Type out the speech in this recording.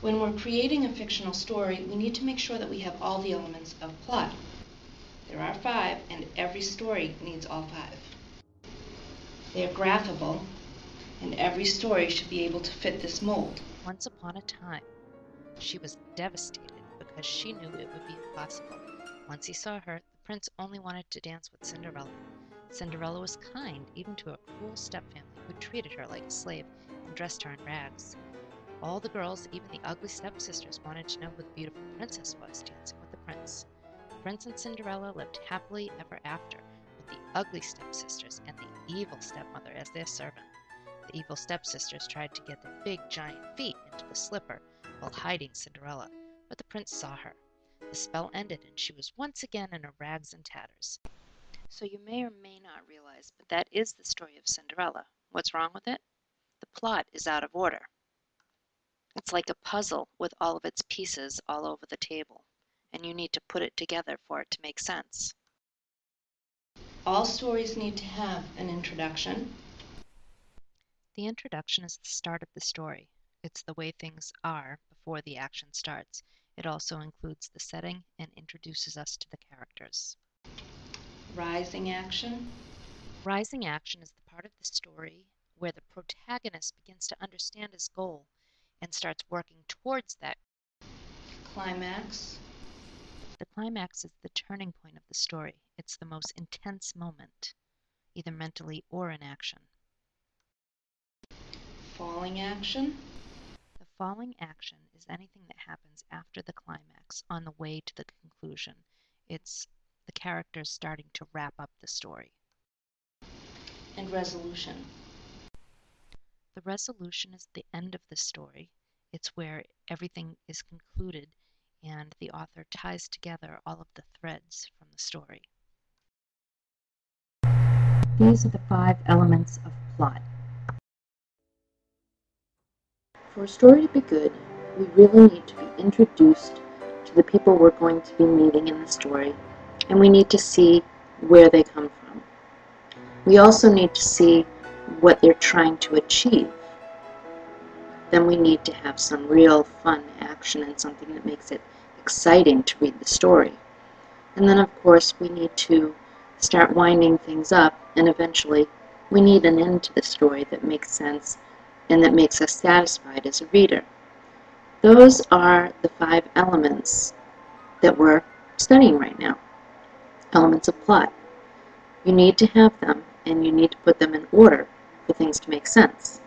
When we're creating a fictional story, we need to make sure that we have all the elements of plot. There are 5, and every story needs all 5. They are graphable, and every story should be able to fit this mold. Once upon a time, she was devastated because she knew it would be impossible. Once he saw her, the prince only wanted to dance with Cinderella. Cinderella was kind even to a cruel stepfamily who treated her like a slave and dressed her in rags. All the girls, even the ugly stepsisters, wanted to know who the beautiful princess was dancing with the prince. The prince and Cinderella lived happily ever after, with the ugly stepsisters and the evil stepmother as their servant. The evil stepsisters tried to get their big giant feet into the slipper while hiding Cinderella, but the prince saw her. The spell ended and she was once again in her rags and tatters. So you may or may not realize, but that is the story of Cinderella. What's wrong with it? The plot is out of order. It's like a puzzle with all of its pieces all over the table, and you need to put it together for it to make sense. All stories need to have an introduction. The introduction is the start of the story. It's the way things are before the action starts. It also includes the setting and introduces us to the characters. Rising action. Rising action is the part of the story where the protagonist begins to understand his goal and starts working towards that. Climax. The climax is the turning point of the story. It's the most intense moment, either mentally or in action. Falling action. The falling action is anything that happens after the climax on the way to the conclusion. It's the characters starting to wrap up the story. And resolution. The resolution is the end of the story. It's where everything is concluded and the author ties together all of the threads from the story. These are the 5 elements of plot. For a story to be good, we really need to be introduced to the people we're going to be meeting in the story, and we need to see where they come from. We also need to see what they're trying to achieve. Then we need to have some real fun action and something that makes it exciting to read the story. And then, of course, we need to start winding things up, and eventually we need an end to the story that makes sense and that makes us satisfied as a reader. Those are the 5 elements that we're studying right now. Elements of plot. You need to have them, and you need to put them in order for things to make sense.